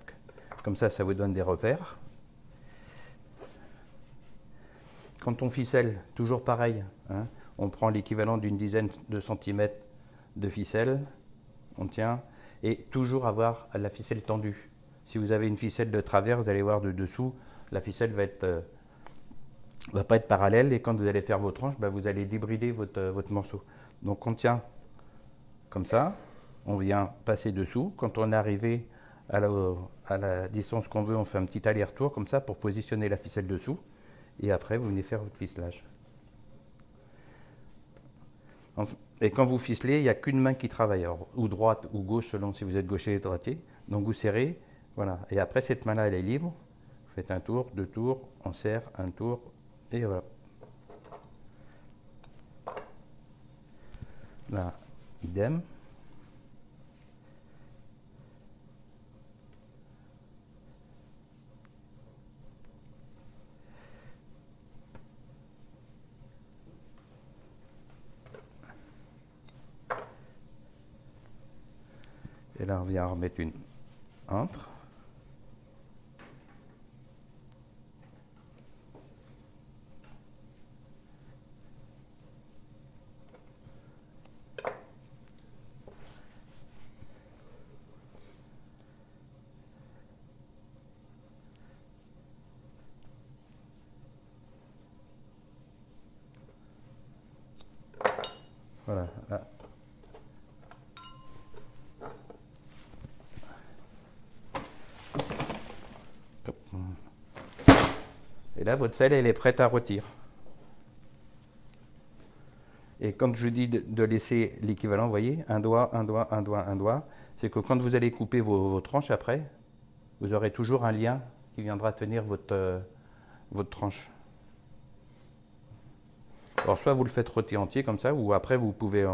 S1: comme ça, ça vous donne des repères. Quand on ficelle, toujours pareil, hein, on prend l'équivalent d'une dizaine de centimètres de ficelle, on tient, et toujours avoir la ficelle tendue. Si vous avez une ficelle de travers, vous allez voir de dessous, la ficelle va pas être parallèle, et quand vous allez faire vos tranches, vous allez débrider votre morceau. Donc on tient comme ça, on vient passer dessous. Quand on est arrivé à la distance qu'on veut, on fait un petit aller-retour comme ça pour positionner la ficelle dessous. Et après, vous venez faire votre ficelage. Et quand vous ficelez, il n'y a qu'une main qui travaille, alors, ou droite ou gauche, selon si vous êtes gaucher ou droitier. Donc vous serrez, voilà. Et après, cette main-là, elle est libre. Vous faites un tour, 2 tours, on serre, un tour, et voilà. Là, idem. Et là, on vient remettre une entre. Voilà, là. Et là, votre selle, elle est prête à rôtir. Et quand je dis de laisser l'équivalent, vous voyez, un doigt, un doigt, un doigt, un doigt, c'est que quand vous allez couper vos tranches après, vous aurez toujours un lien qui viendra tenir votre tranche. Alors soit vous le faites rôtir entier comme ça, ou après vous pouvez,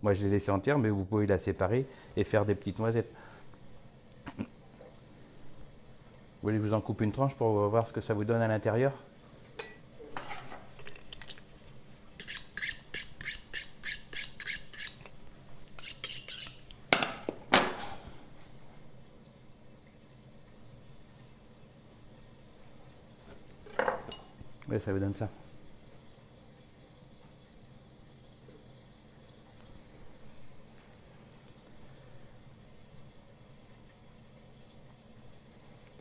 S1: moi je l'ai laissé entière, mais vous pouvez la séparer et faire des petites noisettes. Vous voulez que je vous en coupe une tranche pour voir ce que ça vous donne à l'intérieur? Oui, ça vous donne ça.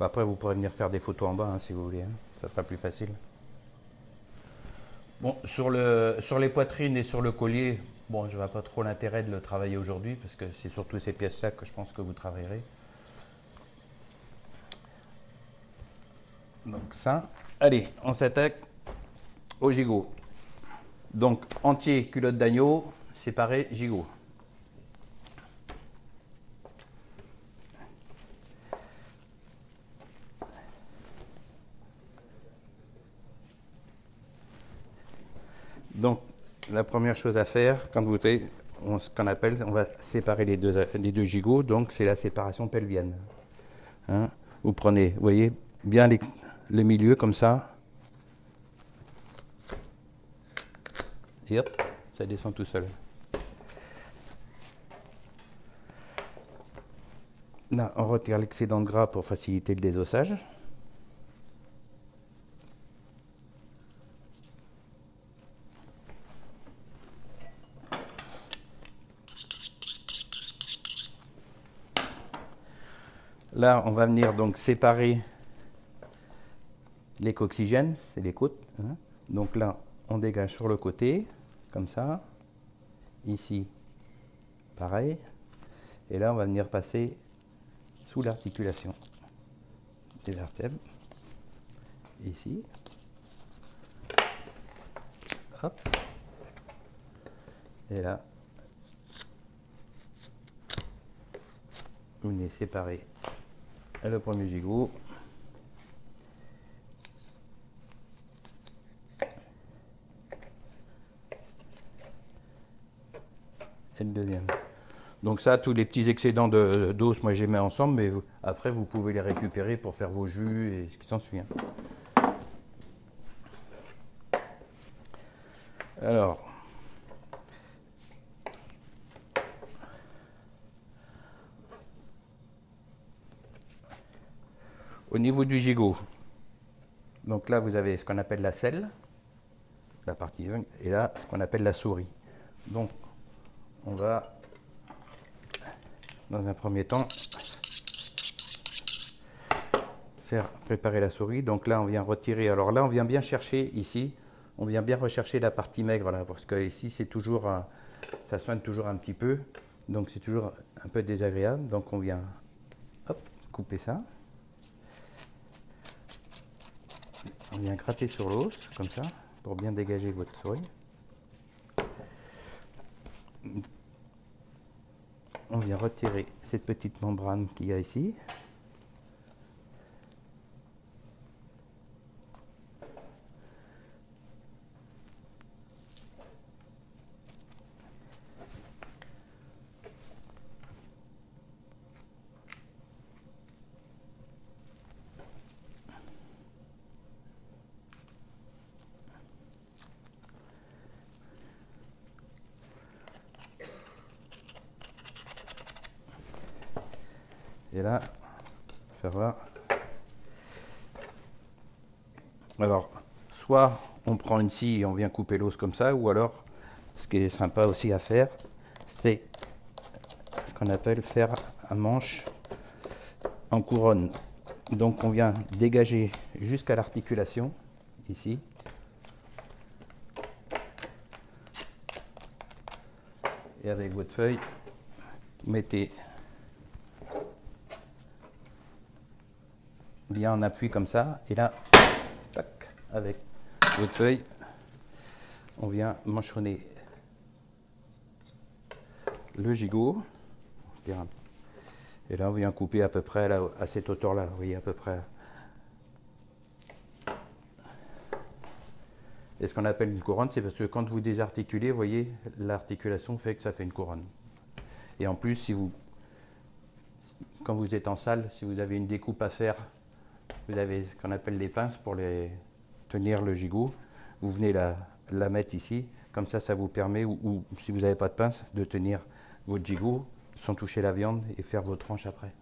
S1: Après, vous pourrez venir faire des photos en bas, hein, si vous voulez. Hein. Ça sera plus facile. Bon, sur les poitrines et sur le collier, bon, je ne vois pas trop l'intérêt de le travailler aujourd'hui, parce que c'est surtout ces pièces-là que je pense que vous travaillerez. Donc ça. Allez, on s'attaque au gigot. Donc, entier, culotte d'agneau, séparé, gigot. Donc, la première chose à faire, quand vous avez ce qu'on appelle, on va séparer les deux gigots, donc c'est la séparation pelvienne. Hein, vous prenez, vous voyez, bien le milieu comme ça, et hop, ça descend tout seul. Là, on retire l'excédent de gras pour faciliter le désossage. Là, on va venir donc séparer les coxygènes, c'est les côtes. Hein. Donc là, on dégage sur le côté, comme ça. Ici, pareil. Et là, on va venir passer sous l'articulation des vertèbres. Ici. Hop. Et là, vous venez séparer le premier gigot. Et le deuxième. Donc ça, tous les petits excédents d'os, moi je les mets ensemble, mais après vous pouvez les récupérer pour faire vos jus et ce qui s'ensuit. Alors, au niveau du gigot, donc là vous avez ce qu'on appelle la selle, la partie, et là ce qu'on appelle la souris. Donc on va, dans un premier temps, faire préparer la souris. Donc là on vient retirer, alors là on vient bien chercher ici, on vient bien rechercher la partie maigre là, parce que ici c'est toujours, ça soigne toujours un petit peu, donc c'est toujours un peu désagréable. Donc on vient, hop, couper ça. On vient gratter sur l'os, comme ça, pour bien dégager votre souris. On vient retirer cette petite membrane qu'il y a ici. Et là, faire voir. Alors, soit on prend une scie et on vient couper l'os comme ça, ou alors, ce qui est sympa aussi à faire, c'est ce qu'on appelle faire un manche en couronne. Donc on vient dégager jusqu'à l'articulation, ici. Et avec votre feuille, vous mettez bien en appui comme ça, et là, tac, avec votre feuille, on vient manchonner le gigot, et là on vient couper à peu près là, à cette hauteur là, vous voyez à peu près. Et ce qu'on appelle une couronne, c'est parce que quand vous désarticulez, vous voyez, l'articulation fait que ça fait une couronne. Et en plus, si vous, quand vous êtes en salle, si vous avez une découpe à faire, vous avez ce qu'on appelle les pinces pour tenir le gigot. Vous venez la mettre ici. Comme ça vous permet, ou si vous n'avez pas de pince, de tenir votre gigot sans toucher la viande et faire vos tranches après.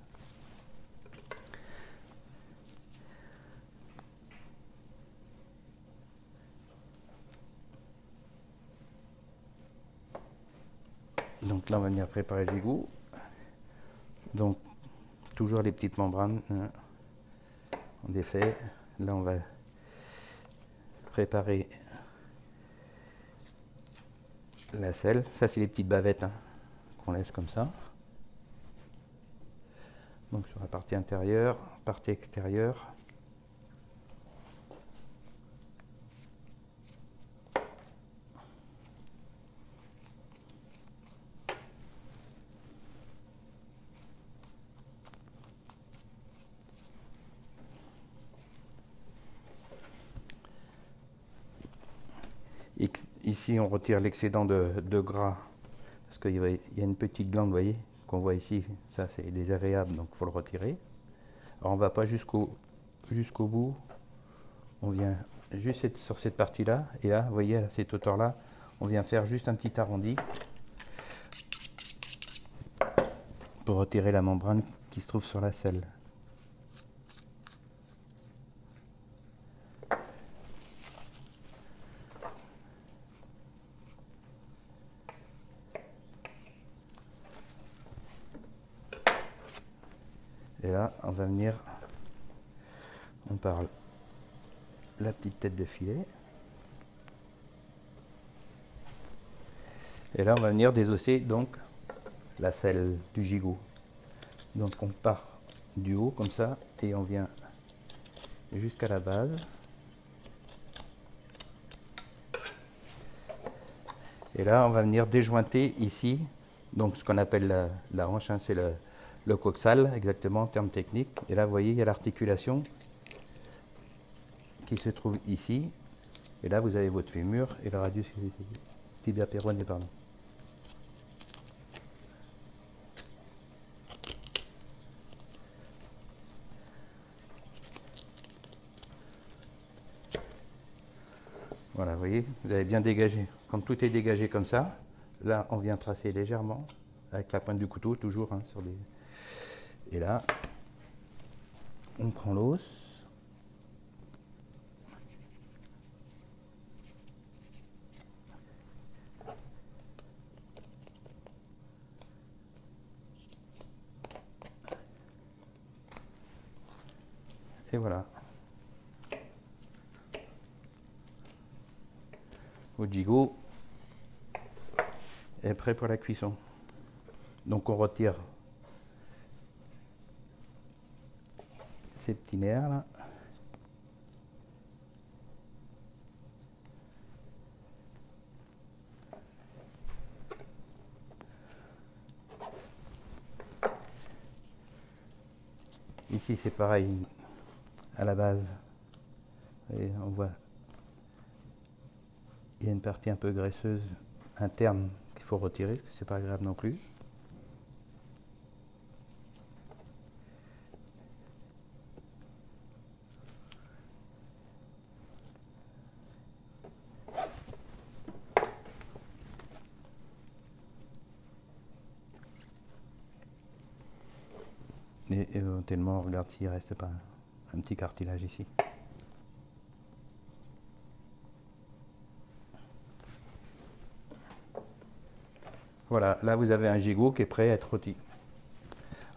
S1: Donc là, on va venir préparer le gigot. Donc, toujours les petites membranes. Hein. On défait. Là, on va préparer la selle. Ça, c'est les petites bavettes hein, qu'on laisse comme ça. Donc, sur la partie intérieure, partie extérieure. Ici, on retire l'excédent de gras, parce qu'il y a une petite glande, vous voyez, qu'on voit ici. Ça, c'est désagréable, donc il faut le retirer. Alors, on ne va pas jusqu'au bout. On vient juste sur cette partie-là. Et là, vous voyez, à cette hauteur-là, on vient faire juste un petit arrondi pour retirer la membrane qui se trouve sur la selle. Et là, on va venir, on parle la petite tête de filet. Et là, on va venir désosser donc la selle du gigot. Donc on part du haut comme ça et on vient jusqu'à la base. Et là, on va venir déjointer ici, donc ce qu'on appelle la hanche, hein, c'est le coxal, exactement en termes techniques. Et là, vous voyez, il y a l'articulation qui se trouve ici. Et là, vous avez votre fémur et le radius tibia péroné, pardon. Voilà, vous voyez, vous avez bien dégagé. Quand tout est dégagé comme ça, là, on vient tracer légèrement avec la pointe du couteau, toujours hein, sur les. Et là, on prend l'os. Et voilà. Votre gigot est prêt pour la cuisson. Donc on retire ces petits nerfs là. Ici c'est pareil à la base. Et on voit il y a une partie un peu graisseuse interne qu'il faut retirer, parce que c'est pas agréable non plus. Et éventuellement, on regarde s'il ne reste pas un petit cartilage ici. Voilà, là vous avez un gigot qui est prêt à être rôti.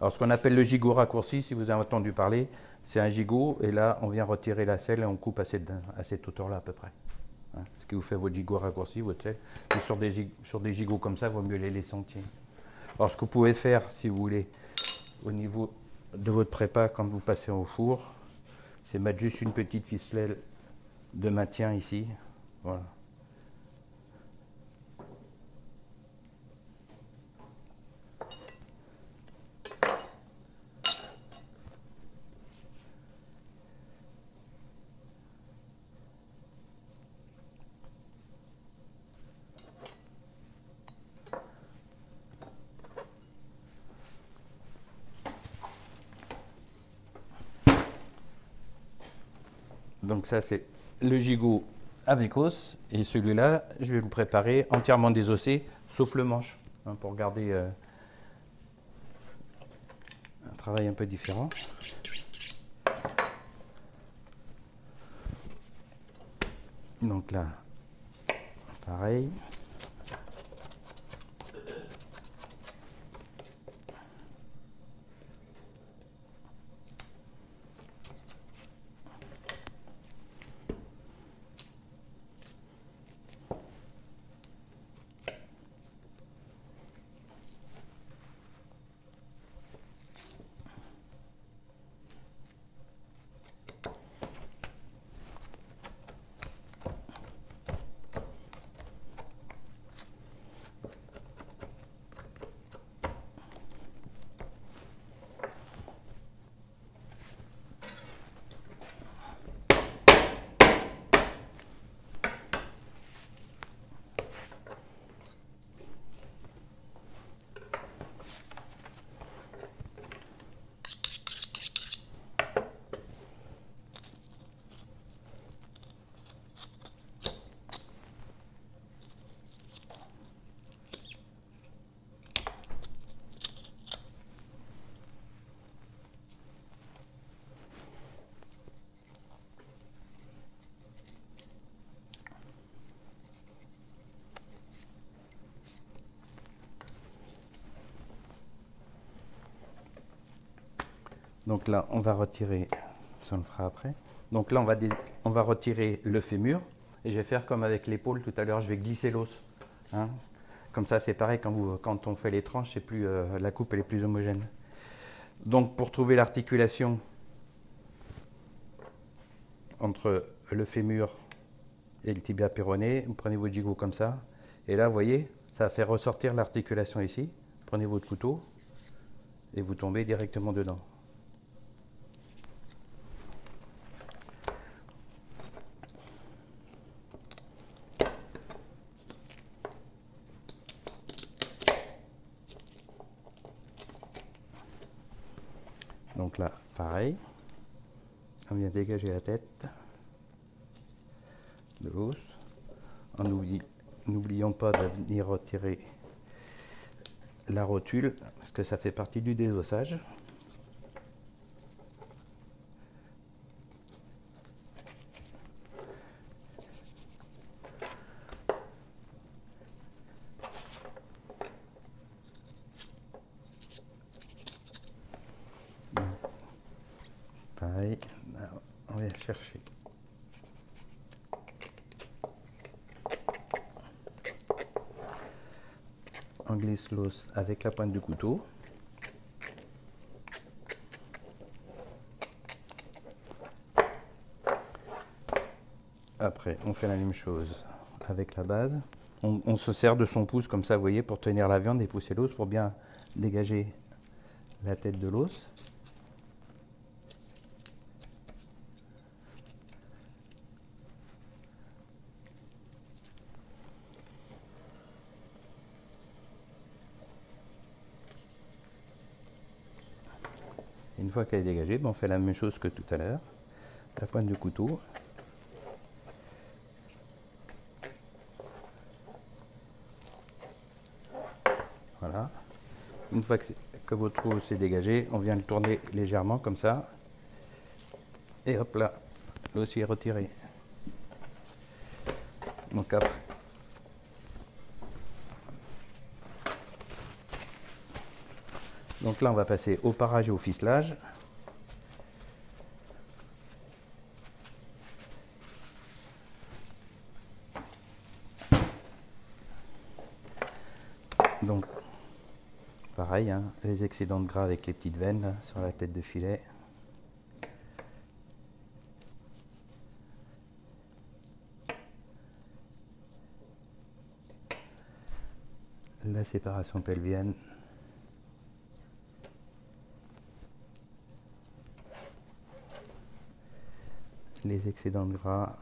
S1: Alors ce qu'on appelle le gigot raccourci, si vous avez entendu parler, c'est un gigot et là on vient retirer la selle et on coupe à cette hauteur-là à peu près. Hein, ce qui vous fait votre gigot raccourci, votre selle. Et sur des gigots comme ça, il vaut mieux les laisser entiers. Alors ce que vous pouvez faire, si vous voulez, au niveau de votre prépa quand vous passez au four, c'est mettre juste une petite ficelle de maintien ici. Voilà. Donc ça c'est le gigot avec os et celui-là je vais le préparer entièrement désossé sauf le manche hein, pour garder un travail un peu différent. Donc là pareil. Donc là, on va retirer, ça on le fera après. Donc là, on va retirer le fémur. Et je vais faire comme avec l'épaule tout à l'heure, je vais glisser l'os. Hein. Comme ça, c'est pareil, quand on fait les tranches, c'est plus, la coupe elle est plus homogène. Donc pour trouver l'articulation entre le fémur et le tibia péroné, vous prenez votre gigot comme ça. Et là, vous voyez, ça fait ressortir l'articulation ici. Prenez votre couteau et vous tombez directement dedans. Donc là, pareil, on vient dégager la tête de l'os. N'oublions pas de venir retirer la rotule, parce que ça fait partie du désossage. Pareil, on va chercher. On glisse l'os avec la pointe du couteau. Après, on fait la même chose avec la base. On se sert de son pouce comme ça, vous voyez, pour tenir la viande et pousser l'os pour bien dégager la tête de l'os. Une fois qu'elle est dégagée, on fait la même chose que tout à l'heure. La pointe du couteau. Voilà. Une fois que votre os est dégagé, on vient le tourner légèrement comme ça. Et hop là, l'os est retiré. Donc après. Donc là, on va passer au parage et au ficelage. Donc, pareil, hein, les excédents de gras avec les petites veines là, sur la tête de filet. La séparation pelvienne. Les excédents de gras.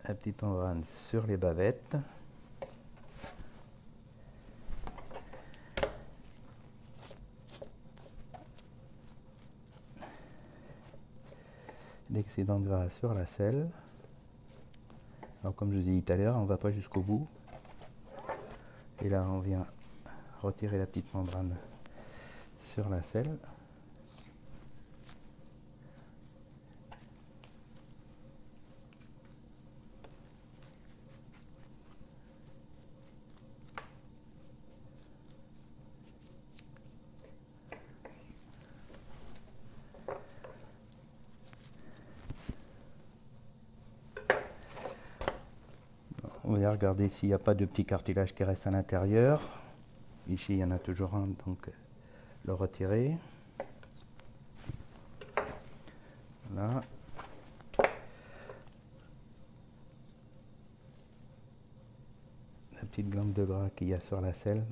S1: La petite membrane sur les bavettes. L'excédent de gras sur la selle. Alors comme je vous ai dit tout à l'heure, on ne va pas jusqu'au bout. Et là on vient retirer la petite membrane sur la selle. On va regarder s'il n'y a pas de petit cartilage qui reste à l'intérieur. Ici, il y en a toujours un, donc le retirer. Voilà. La petite glande de gras qu'il y a sur la selle.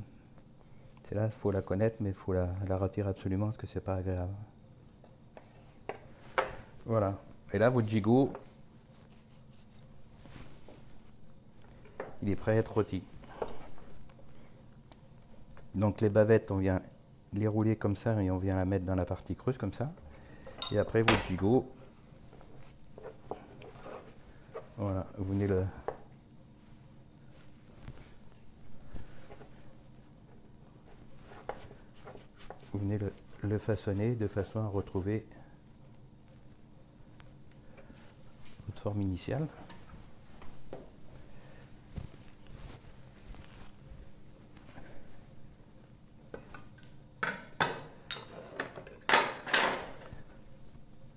S1: C'est là, il faut la connaître, mais il faut la retirer absolument parce que c'est pas agréable. Voilà. Et là, votre gigot, il est prêt à être rôti. Donc les bavettes, on vient les rouler comme ça et on vient la mettre dans la partie creuse comme ça. Et après votre gigot, voilà, vous venez vous venez le façonner de façon à retrouver votre forme initiale.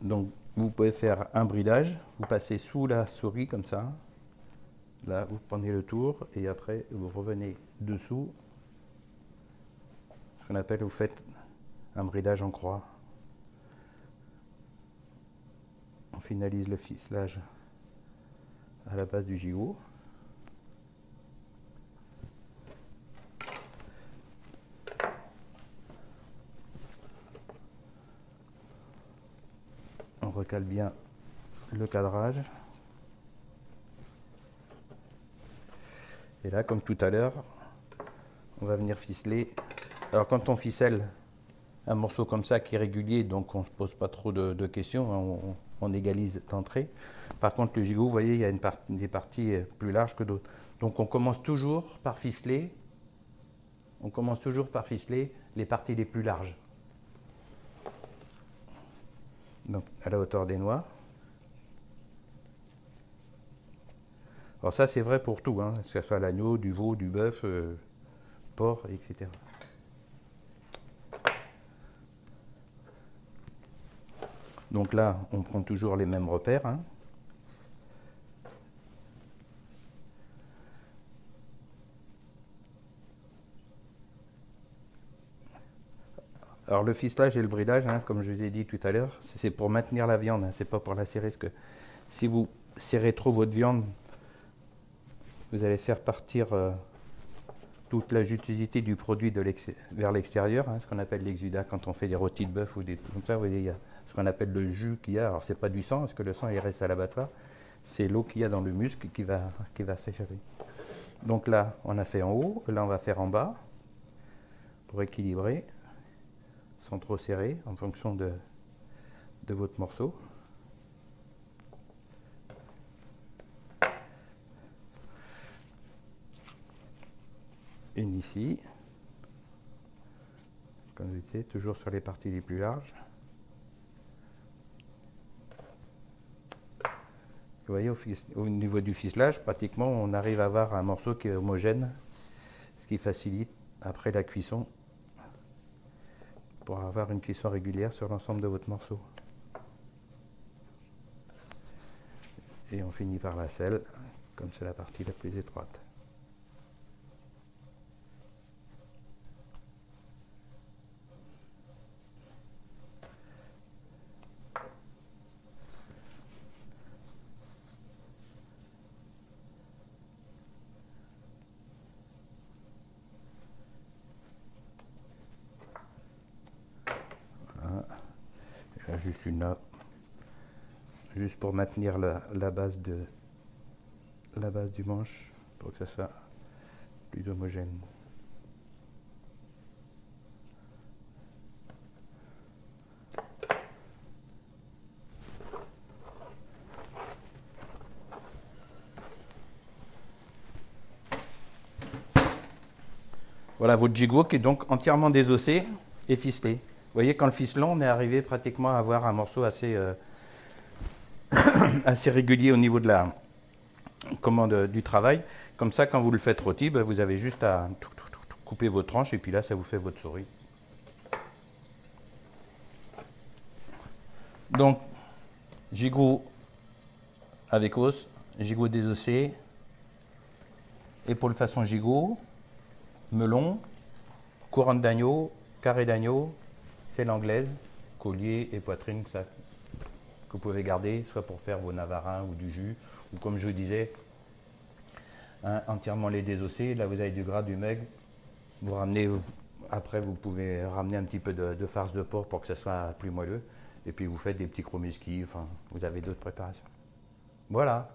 S1: Donc vous pouvez faire un bridage, vous passez sous la souris comme ça, là vous prenez le tour et après vous revenez dessous, ce qu'on appelle, vous faites un bridage en croix. On finalise le ficelage à la base du gigot. On recale bien le cadrage. Et là, comme tout à l'heure, on va venir ficeler. Alors quand on ficelle un morceau comme ça qui est régulier, donc on ne se pose pas trop de questions, hein, on égalise d'entrée. Par contre, le gigot, vous voyez, il y a des parties plus larges que d'autres. Donc on commence toujours par ficeler. On commence toujours par ficeler les parties les plus larges. Donc à la hauteur des noix. Alors ça c'est vrai pour tout, hein, que ce soit l'agneau, du veau, du bœuf, porc, etc. Donc là on prend toujours les mêmes repères. Hein. Alors le ficelage et le bridage, hein, comme je vous ai dit tout à l'heure, c'est pour maintenir la viande, hein, c'est pas pour la serrer. Parce que si vous serrez trop votre viande, vous allez faire partir toute la jutosité du produit vers l'extérieur, hein, ce qu'on appelle l'exudat quand on fait des rôtis de bœuf ou des trucs comme ça. Vous voyez, il y a ce qu'on appelle le jus qu'il y a. Alors c'est pas du sang, parce que le sang il reste à l'abattoir. C'est l'eau qu'il y a dans le muscle qui va s'échapper. Donc là, on a fait en haut, là on va faire en bas pour équilibrer, sans trop serrer, en fonction de votre morceau. Une ici, comme vous dites, toujours sur les parties les plus larges. Vous voyez, au niveau du ficelage, pratiquement, on arrive à avoir un morceau qui est homogène, ce qui facilite après la cuisson pour avoir une cuisson régulière sur l'ensemble de votre morceau. Et on finit par la selle, comme c'est la partie la plus étroite. Là, juste une là, juste pour maintenir la base du manche, pour que ça soit plus homogène. Voilà votre gigot qui est donc entièrement désossé et ficelé. Vous voyez, quand le ficelon, on est arrivé pratiquement à avoir un morceau assez, assez régulier au niveau de la du travail. Comme ça, quand vous le faites rôti, ben, vous avez juste à couper vos tranches et puis là, ça vous fait votre souris. Donc, gigot avec os, gigot désossé. Et pour le façon gigot, melon, couronne d'agneau, carré d'agneau, selle anglaise, collier et poitrine, ça, que vous pouvez garder, soit pour faire vos navarins ou du jus, ou comme je vous disais, hein, entièrement les désossés. Là, vous avez du gras, du maigre. Vous ramenez, après, vous pouvez ramener un petit peu de farce de porc pour que ça soit plus moelleux. Et puis, vous faites des petits chromeski, enfin, vous avez d'autres préparations. Voilà.